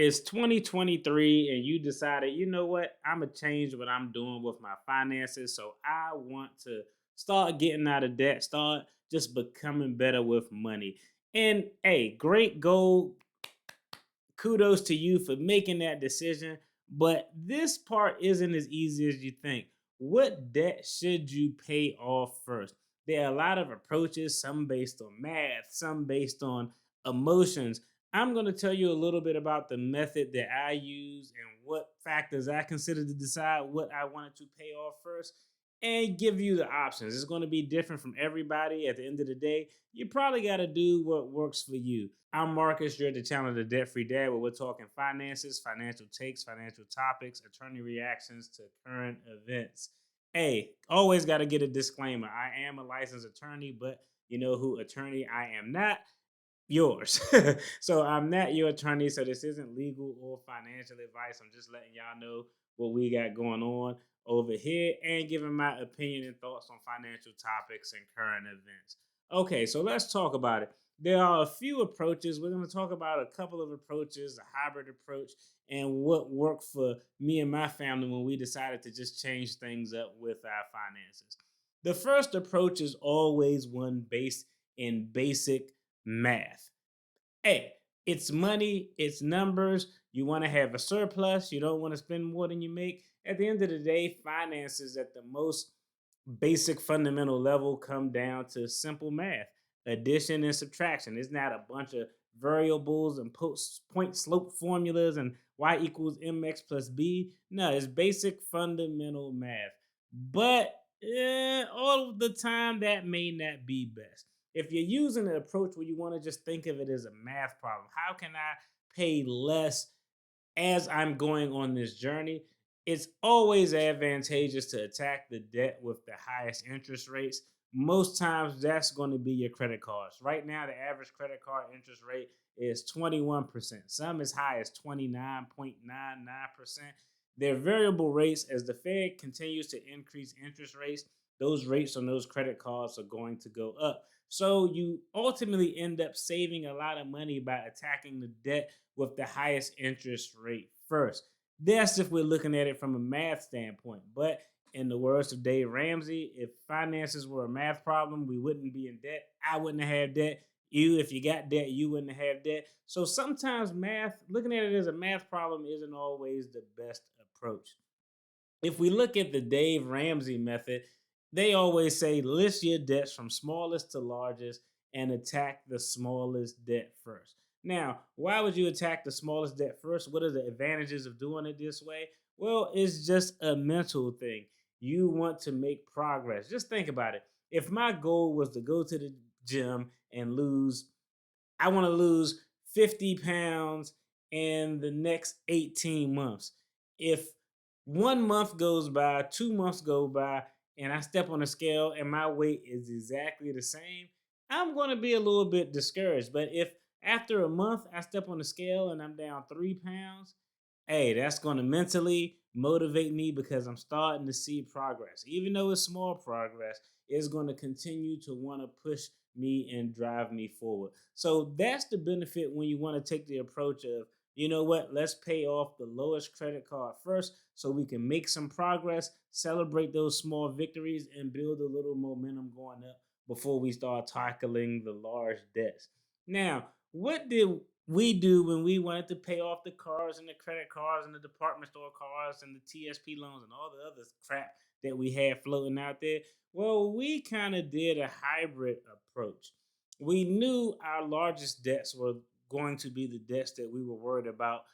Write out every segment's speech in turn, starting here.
It's 2023 and you decided, you know what, I'm going to change what I'm doing with my finances. So I want to start getting out of debt, start just becoming better with money. And hey, great goal. Kudos to you for making that decision. But this part isn't as easy as you think. What debt should you pay off first? There are a lot of approaches, some based on math, some based on emotions. I'm going to tell you a little bit about the method that I use and what factors I consider to decide what I wanted to pay off first and give you the options. It's going to be different from everybody. At the end of the day, you probably got to do what works for you. I'm Marcus. You're at the channel The Debt Free Dad, where we're talking finances, financial takes, financial topics, attorney reactions to current events. Hey, always got to get a disclaimer. I am a licensed attorney, but you know who attorney I am not? Yours. So I'm not your attorney, so this isn't legal or financial advice. I'm just letting y'all know what we got going on over here and giving my opinion and thoughts on financial topics and current events. Okay, so let's talk about it. There are a few approaches. We're going to talk about a couple of approaches, a hybrid approach, and what worked for me and my family when we decided to just change things up with our finances. The first approach is always one based in basic math. Hey, it's money, it's numbers. You want to have a surplus, you don't want to spend more than you make. At the end of the day, finances at the most basic fundamental level come down to simple math, addition and subtraction. It's not a bunch of variables and point slope formulas and y equals mx plus b. No, it's basic fundamental math. But all of the time, that may not be best. If you're using an approach where you want to just think of it as a math problem, how can I pay less as I'm going on this journey? It's always advantageous to attack the debt with the highest interest rates. Most times, that's going to be your credit cards. Right now, the average credit card interest rate is 21%, some as high as 29.99%. They're variable rates. As the Fed continues to increase interest rates, those rates on those credit cards are going to go up. So you ultimately end up saving a lot of money by attacking the debt with the highest interest rate first. That's if we're looking at it from a math standpoint. But in the words of Dave Ramsey, if finances were a math problem, we wouldn't be in debt. I wouldn't have debt. If you got debt, you wouldn't have debt. So sometimes math, looking at it as a math problem, isn't always the best approach. If we look at the Dave Ramsey method, they always say list your debts from smallest to largest and attack the smallest debt first. Now, why would you attack the smallest debt first? What are the advantages of doing it this way? Well, it's just a mental thing. You want to make progress. Just think about it. If my goal was to go to the gym and I want to lose 50 pounds in the next 18 months. If 1 month goes by, 2 months go by, and I step on a scale and my weight is exactly the same, I'm going to be a little bit discouraged. But if after a month I step on the scale and I'm down 3 pounds, hey, that's going to mentally motivate me because I'm starting to see progress. Even though it's small progress, it's going to continue to want to push me and drive me forward. So that's the benefit when you want to take the approach of, you know what, let's pay off the lowest credit card first so we can make some progress, celebrate those small victories, and build a little momentum going up before we start tackling the large debts. Now, what did we do when we wanted to pay off the cars and the credit cards and the department store cars and the TSP loans and all the other crap that we had floating out there? Well, we kind of did a hybrid approach. We knew our largest debts were going to be the debts that we were worried about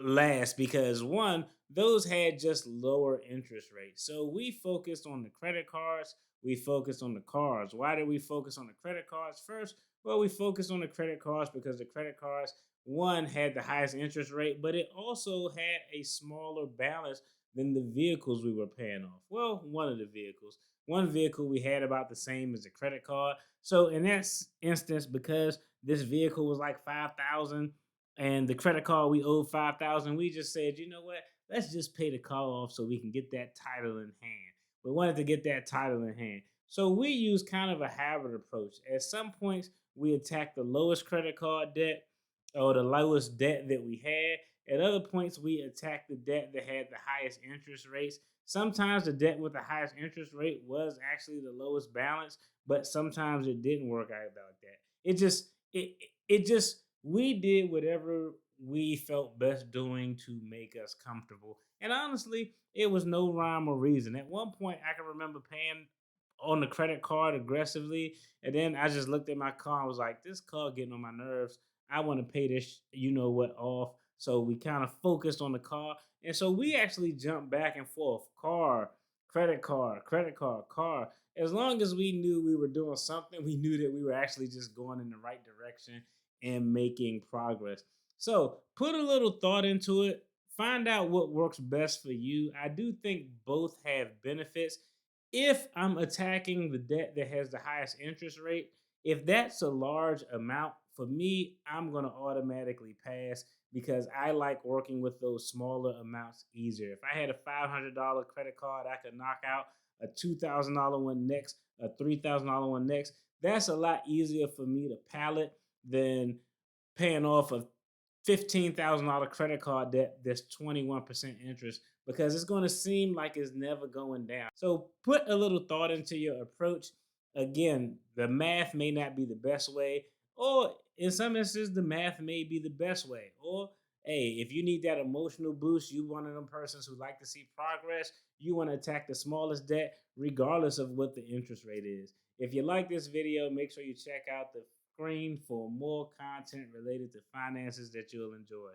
last because one, those had just lower interest rates. So we focused on the credit cards, we focused on the cars. Why did we focus on the credit cards first? Well, we focused on the credit cards because the credit cards, one, had the highest interest rate, but it also had a smaller balance than the vehicles we were paying off. Well, one of the vehicles. One vehicle we had about the same as the credit card. So in that instance, because this vehicle was like 5,000 and the credit card we owed 5,000, we just said, you know what? Let's just pay the car off so we can get that title in hand. We wanted to get that title in hand. So we use kind of a hybrid approach. At some points, we attack the lowest credit card debt or the lowest debt that we had. At other points, we attacked the debt that had the highest interest rates. Sometimes the debt with the highest interest rate was actually the lowest balance, but sometimes it didn't work out like that. It just we did whatever we felt best doing to make us comfortable. And honestly, it was no rhyme or reason. At one point, I can remember paying on the credit card aggressively, and then I just looked at my car and was like, "This car getting on my nerves. I want to pay this, you know what, off." So we kind of focused on the car, and so we actually jumped back and forth, car, credit card, credit card, car. As long as we knew we were doing something, we knew that we were actually just going in the right direction and making progress. So put a little thought into it. Find out what works best for you. I do think both have benefits. If I'm attacking the debt that has the highest interest rate, if that's a large amount, for me, I'm going to automatically pass because I like working with those smaller amounts easier. If I had a $500 credit card, I could knock out a $2,000 one next, a $3,000 one next. That's a lot easier for me to pallet than paying off a $15,000 credit card debt that's 21% interest, because it's going to seem like it's never going down. So put a little thought into your approach. Again, the math may not be the best way, or in some instances, the math may be the best way. Or hey, if you need that emotional boost, you one of them persons who like to see progress, you want to attack the smallest debt, regardless of what the interest rate is. If you like this video, make sure you check out the screen for more content related to finances that you'll enjoy.